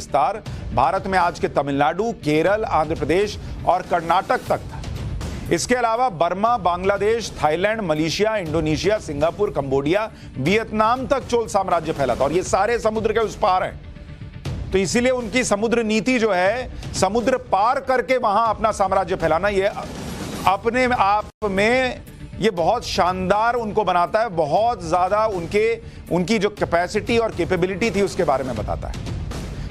विस्तार भारत में आज के तमिलनाडु, केरल, आंध्र प्रदेश और कर्नाटक तक था। इसके अलावा Burma, Bangladesh, Thailand, Malaysia, Indonesia, Singapore, Cambodia, Vietnam तक चोल साम्राज्य फैला था और ये सारे समुद्र के उस पार हैं। तो इसीलिए उनकी समुद्र नीति जो है, समुद्र पार करके वहां अपना साम्राज्य फैलाना, ये अपने आप में ये बहुत शानदार उनको बनाता है, बहुत ज्यादा उनकी जो कैपेसिटी और कैपेबिलिटी थी उसके बारे में बताता है।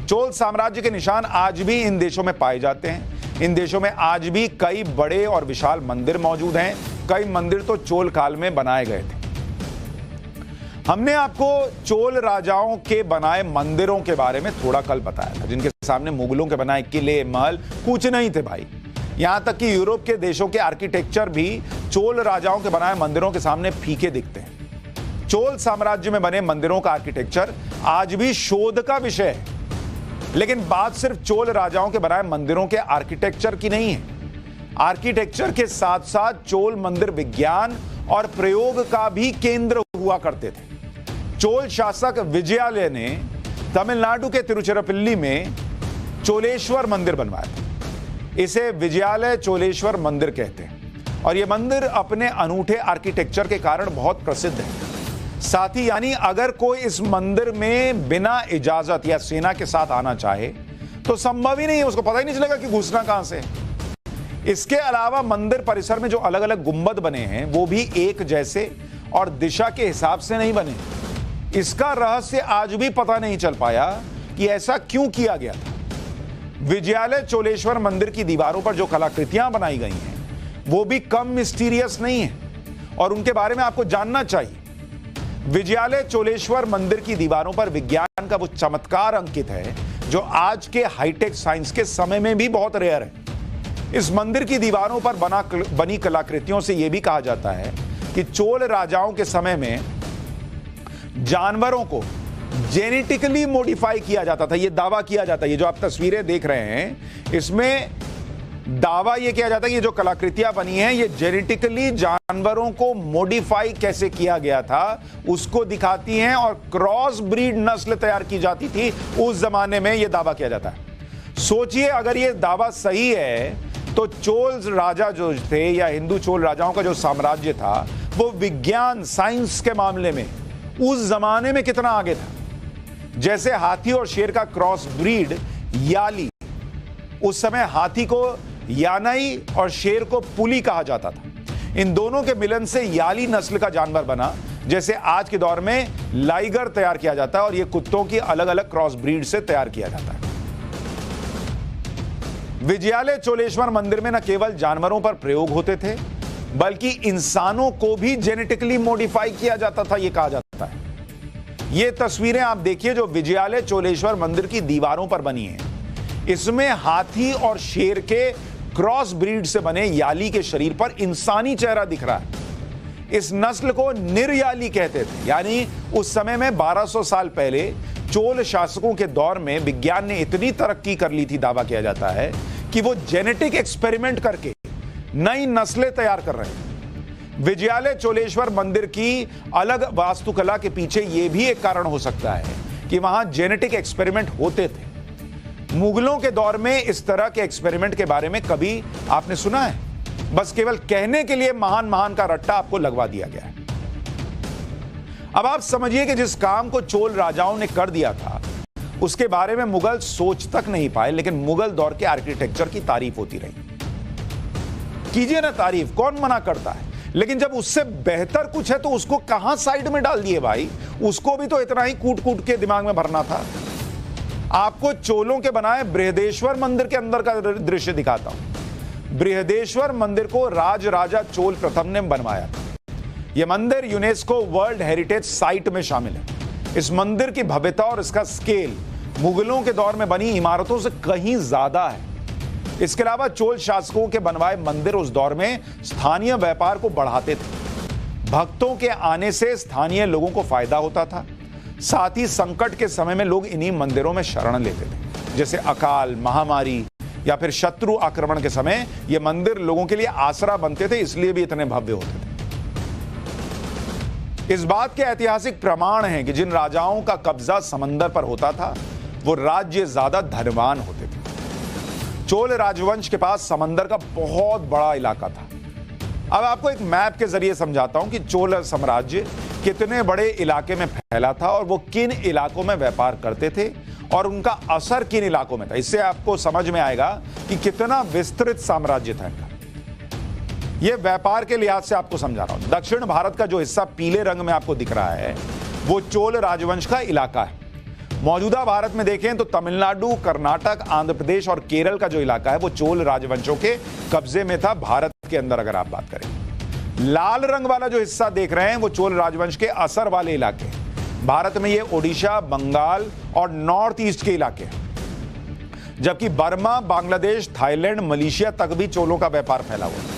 चोल साम्राज्य के निशान आज भी इन देशों में पाए जाते हैं। इन देशों में आज भी कई बड़े और विशाल मंदिर मौजूद हैं। कई मंदिर तो चोल काल में बनाए गए थे। हमने आपको चोल राजाओं के बनाए मंदिरों के बारे में थोड़ा कल बताया था, जिनके सामने मुगलों के बनाए किले, महल कुछ नहीं थे भाई। यहां तक कि यूरोप के देशों के आर्किटेक्चर भी चोल राजाओं के बनाए मंदिरों के सामने फीके दिखते हैं। चोल साम्राज्य में बने मंदिरों का आर्किटेक्चर आज भी शोध का विषय है। लेकिन बात सिर्फ चोल राजाओं के बनाए मंदिरों के आर्किटेक्चर की नहीं है। आर्किटेक्चर के साथ साथ चोल मंदिर विज्ञान और प्रयोग का भी केंद्र हुआ करते थे। चोल शासक विजयालय ने तमिलनाडु के तिरुचिरापल्ली में चोलेश्वर मंदिर बनवाया था। इसे विजयालय चोलेश्वर मंदिर कहते हैं और यह मंदिर अपने अनूठे आर्किटेक्चर के कारण बहुत प्रसिद्ध है। साथ ही यानी अगर कोई इस मंदिर में बिना इजाजत या सेना के साथ आना चाहे तो संभव ही नहीं है, उसको पता ही नहीं चलेगा कि घुसना कहां से। इसके अलावा मंदिर परिसर में जो अलग अलग गुंबद बने हैं वो भी एक जैसे और दिशा के हिसाब से नहीं बने। इसका रहस्य आज भी पता नहीं चल पाया कि ऐसा क्यों किया गया था। विजयालय चोलेश्वर मंदिर की दीवारों पर जो कलाकृतियां बनाई गई हैं वो भी कम मिस्टीरियस नहीं है और उनके बारे में आपको जानना चाहिए। विजयालय चोलेश्वर मंदिर की दीवारों पर विज्ञान का वो चमत्कार अंकित है जो आज के हाईटेक साइंस के समय में भी बहुत रेयर है। इस मंदिर की दीवारों पर बनी कलाकृतियों से यह भी कहा जाता है कि चोल राजाओं के समय में जानवरों को जेनेटिकली मॉडिफाई किया जाता था। यह दावा किया जाता है, ये जो आप तस्वीरें देख रहे हैं इसमें दावा यह किया जाता है कि ये जो कलाकृतियां बनी हैं ये जेनेटिकली जानवरों को मॉडिफाई कैसे किया गया था उसको दिखाती हैं और क्रॉस ब्रीड नस्ल तैयार की जाती थी उस जमाने में, यह दावा किया जाता है। सोचिए अगर यह दावा सही है तो चोल राजा जो थे या हिंदू चोल राजाओं का जो साम्राज्य था वो विज्ञान साइंस के मामले में उस जमाने में कितना आगे था। जैसे हाथी और शेर का क्रॉस ब्रीड याली, उस समय हाथी को यानाई और शेर को पुली कहा जाता था। इन दोनों के मिलन से याली नस्ल का जानवर बना, जैसे आज के दौर में लाइगर तैयार किया जाता है और यह कुत्तों की अलग अलग क्रॉस ब्रीड से तैयार किया जाता है। विजयालय चोलेश्वर मंदिर में न केवल जानवरों पर प्रयोग होते थे बल्कि इंसानों को भी जेनेटिकली मॉडिफाई किया जाता था, यह कहा जाता है। ये तस्वीरें आप देखिए जो विजयालय चोलेश्वर मंदिर की दीवारों पर बनी हैं। इसमें हाथी और शेर के क्रॉस ब्रीड से बने याली के शरीर पर इंसानी चेहरा दिख रहा है। इस नस्ल को निर्याली कहते थे। यानी उस समय में 1200 साल पहले चोल शासकों के दौर में विज्ञान ने इतनी तरक्की कर ली थी, दावा किया जाता है कि वो जेनेटिक एक्सपेरिमेंट करके नई नस्लें तैयार कर रहे हैं। विजयालय चोलेश्वर मंदिर की अलग वास्तुकला के पीछे यह भी एक कारण हो सकता है कि वहां जेनेटिक एक्सपेरिमेंट होते थे। मुगलों के दौर में इस तरह के एक्सपेरिमेंट के बारे में कभी आपने सुना है? बस केवल कहने के लिए महान का रट्टा आपको लगवा दिया गया है। अब आप समझिए कि जिस काम को चोल राजाओं ने कर दिया था उसके बारे में मुगल सोच तक नहीं पाए, लेकिन मुगल दौर के आर्किटेक्चर की तारीफ होती रही। कीजिए ना तारीफ, कौन मना करता है, लेकिन जब उससे बेहतर कुछ है तो उसको कहां साइड में डाल दिए भाई। उसको भी तो इतना ही कूट कूट के दिमाग में भरना था। आपको चोलों के बनाए बृहदेश्वर मंदिर के अंदर का दृश्य दिखाता हूं। बृहदेश्वर मंदिर को राजा चोल प्रथम ने बनवाया था। यह मंदिर यूनेस्को वर्ल्ड हेरिटेज साइट में शामिल है। इस मंदिर की भव्यता और इसका स्केल मुगलों के दौर में बनी इमारतों से कहीं ज्यादा है। इसके अलावा चोल शासकों के बनवाए मंदिर उस दौर में स्थानीय व्यापार को बढ़ाते थे। भक्तों के आने से स्थानीय लोगों को फायदा होता था। साथ ही संकट के समय में लोग इन्हीं मंदिरों में शरण लेते थे। जैसे अकाल, महामारी या फिर शत्रु आक्रमण के समय ये मंदिर लोगों के लिए आसरा बनते थे, इसलिए भी इतने भव्य होते थे। इस बात के ऐतिहासिक प्रमाण हैं कि जिन राजाओं का कब्जा समंदर पर होता था वो राज्य ज्यादा धनवान होते थे। चोल राजवंश के पास समंदर का बहुत बड़ा इलाका था। अब आपको एक मैप के जरिए समझाता हूं कि चोल साम्राज्य कितने बड़े इलाके में फैला था और वो किन इलाकों में व्यापार करते थे और उनका असर किन इलाकों में था। इससे आपको समझ में आएगा कि कितना विस्तृत साम्राज्य था इनका। यह व्यापार के लिहाज से आपको समझा रहा हूं। दक्षिण भारत का जो हिस्सा पीले रंग में आपको दिख रहा है वो चोल राजवंश का इलाका है। मौजूदा भारत में देखें तो तमिलनाडु, कर्नाटक, आंध्र प्रदेश और केरल का जो इलाका है वो चोल राजवंशों के कब्जे में था भारत के अंदर अगर आप बात करें। लाल रंग वाला जो हिस्सा देख रहे हैं वो चोल राजवंश के असर वाले इलाके हैं। भारत में ये ओडिशा, बंगाल और नॉर्थ ईस्ट के इलाके हैं, जबकि बर्मा, बांग्लादेश, थाईलैंड, मलेशिया तक भी चोलों का व्यापार फैला हुआ है।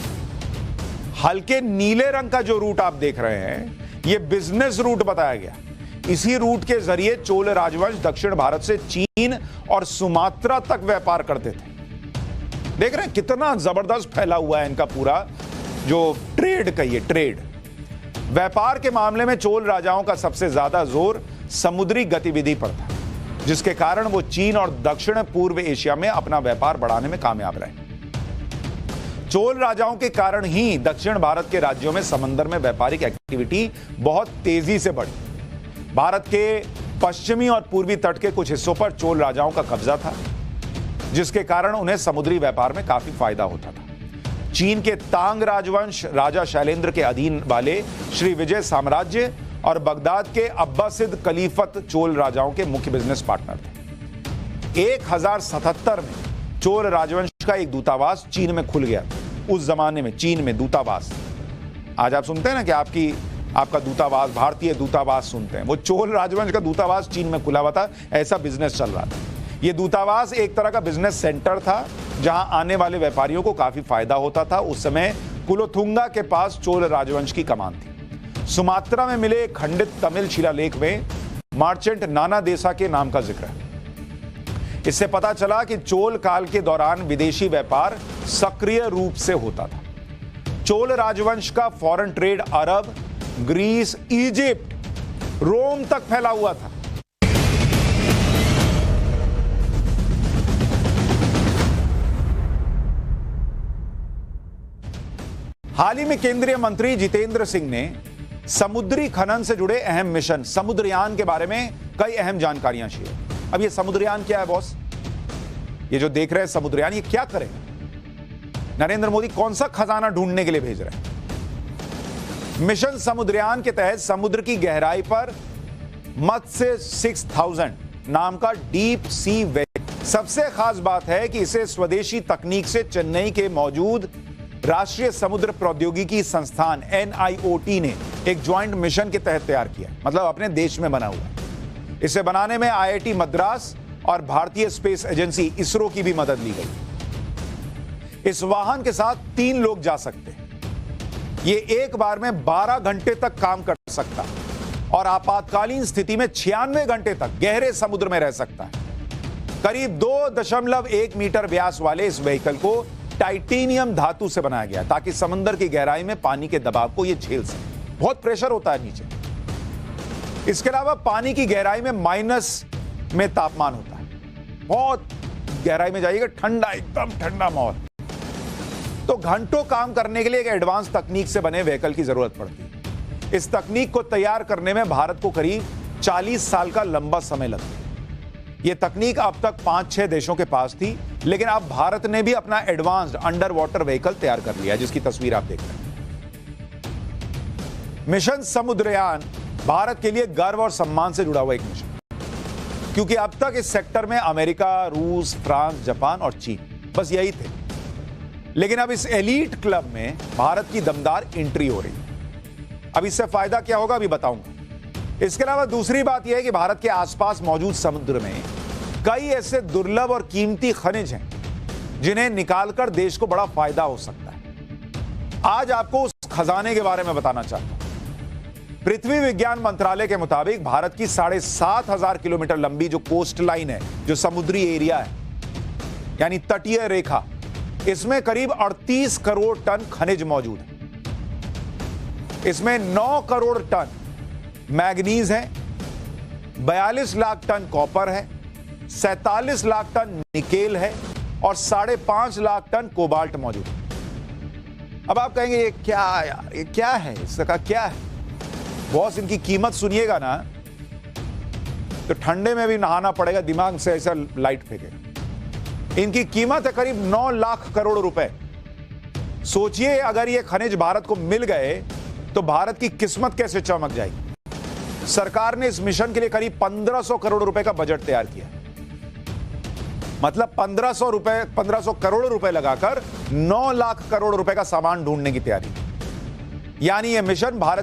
हल्के नीले रंग का जो रूट आप देख रहे हैं ये बिजनेस रूट बताया गया। इसी रूट के जरिए चोल राजवंश दक्षिण भारत से चीन और सुमात्रा तक व्यापार करते थे। देख रहे हैं कितना जबरदस्त फैला हुआ है इनका पूरा जो ट्रेड कहिए ट्रेड। व्यापार के मामले में चोल राजाओं का सबसे ज्यादा जोर समुद्री गतिविधि पर था, जिसके कारण वो चीन और दक्षिण पूर्व एशिया में अपना व्यापार बढ़ाने में कामयाब रहे। चोल राजाओं के कारण ही दक्षिण भारत के राज्यों में समंदर में व्यापारिक एक्टिविटी बहुत तेजी से बढ़ी। भारत के पश्चिमी और पूर्वी तट के कुछ हिस्सों पर चोल राजाओं का कब्जा था, जिसके कारण उन्हें समुद्री व्यापार में काफी फायदा होता था। चीन के तांग राजवंश राजा शैलेंद्र के अधीन वाले श्री विजय साम्राज्य और बगदाद के अब्बासिद खलीफत चोल राजाओं के मुख्य बिजनेस पार्टनर थे। 1077 में चोल राजवंश का एक दूतावास चीन में खुल गया। उस जमाने में चीन में दूतावास, आज आप सुनते हैं ना कि आपका दूतावास, भारतीय दूतावास सुनते हैं, वो चोल राजवंश का दूतावास चीन में खुला हुआ था। ऐसा बिजनेस चल रहा था। यह दूतावास एक तरह का बिजनेस सेंटर था जहां आने वाले व्यापारियों को काफी फायदा होता था। उस समय कुलोथुंगा के पास चोल राजवंश की कमान थी। सुमात्रा में मिले खंडित तमिल शिलालेख में मर्चेंट नाना देसा के नाम का जिक्र है। इससे पता चला कि चोल काल के दौरान विदेशी व्यापार सक्रिय रूप से होता था। चोल राजवंश का फॉरेन ट्रेड अरब, ग्रीस, इजिप्ट, रोम तक फैला हुआ था। हाल ही में केंद्रीय मंत्री जितेंद्र सिंह ने समुद्री खनन से जुड़े अहम मिशन समुद्रयान के बारे में कई अहम जानकारियां शेयर। अब ये समुद्रयान क्या है बॉस? ये जो देख रहे हैं समुद्रयान, ये क्या करेगा? नरेंद्र मोदी कौन सा खजाना ढूंढने के लिए भेज रहे हैं? मिशन समुद्रयान के तहत समुद्र की गहराई पर मत्स्य 6000 नाम का डीप सी वेहिकल। सबसे खास बात है कि इसे स्वदेशी तकनीक से चेन्नई के मौजूद राष्ट्रीय समुद्र प्रौद्योगिकी संस्थान NIOT ने एक ज्वाइंट मिशन के तहत तैयार किया, मतलब अपने देश में बना हुआ। इसे बनाने में IIT मद्रास और भारतीय स्पेस एजेंसी ISRO की भी मदद ली गई। इस वाहन के साथ 3 लोग जा सकते हैं। ये एक बार में 12 घंटे तक काम कर सकता है और आपातकालीन स्थिति में 96 घंटे तक गहरे समुद्र में रह सकता है। करीब 2.1 मीटर व्यास वाले इस व्हीकल को टाइटेनियम धातु से बनाया गया ताकि समंदर की गहराई में पानी के दबाव को यह झेल सके। बहुत प्रेशर होता है नीचे। इसके अलावा पानी की गहराई में माइनस में तापमान होता है। बहुत गहराई में जाइएगा, ठंडा, एकदम ठंडा माहौल। तो घंटों काम करने के लिए एक एडवांस तकनीक से बने व्हीकल की जरूरत पड़ती है। इस तकनीक को तैयार करने में भारत को करीब 40 साल का लंबा समय लगता है। यह तकनीक अब तक 5-6 देशों के पास थी, लेकिन अब भारत ने भी अपना एडवांस्ड अंडर वाटर व्हीकल तैयार कर लिया, जिसकी तस्वीर आप देख रहे हैं। मिशन समुद्रयान भारत के लिए गर्व और सम्मान से जुड़ा हुआ एक मिशन, क्योंकि अब तक इस सेक्टर में अमेरिका, रूस, फ्रांस, जापान और चीन बस यही थे। लेकिन अब इस एलीट क्लब में भारत की दमदार एंट्री हो रही है। अब इससे फायदा क्या होगा अभी बताऊंगा। इसके अलावा दूसरी बात यह है कि भारत के आसपास मौजूद समुद्र में कई ऐसे दुर्लभ और कीमती खनिज हैं जिन्हें निकालकर देश को बड़ा फायदा हो सकता है। आज आपको उस खजाने के बारे में बताना चाहता हूं। पृथ्वी विज्ञान मंत्रालय के मुताबिक भारत की 7500 किलोमीटर लंबी जो कोस्ट लाइन है, जो समुद्री एरिया है, यानी तटीय रेखा, इसमें करीब 38 करोड़ टन खनिज मौजूद है। इसमें 9 करोड़ टन मैग्नीज है, 42 लाख टन कॉपर है, 47 लाख टन निकेल है और 5.5 लाख टन कोबाल्ट मौजूद है। अब आप कहेंगे ये क्या यार, ये क्या है, इसका क्या है बॉस? इनकी कीमत सुनिएगा ना तो ठंडे में भी नहाना पड़ेगा, दिमाग से ऐसा लाइट फेंके। इनकी कीमत है करीब 9 लाख करोड़ रुपए। सोचिए अगर ये खनिज भारत को मिल गए तो भारत की किस्मत कैसे चमक जाएगी। सरकार ने इस मिशन के लिए करीब 1500 करोड़ रुपए का बजट तैयार किया। मतलब 1500 करोड़ रुपए लगाकर 9 लाख करोड़ रुपए का सामान ढूंढने की तैयारी। यानी यह मिशन भारत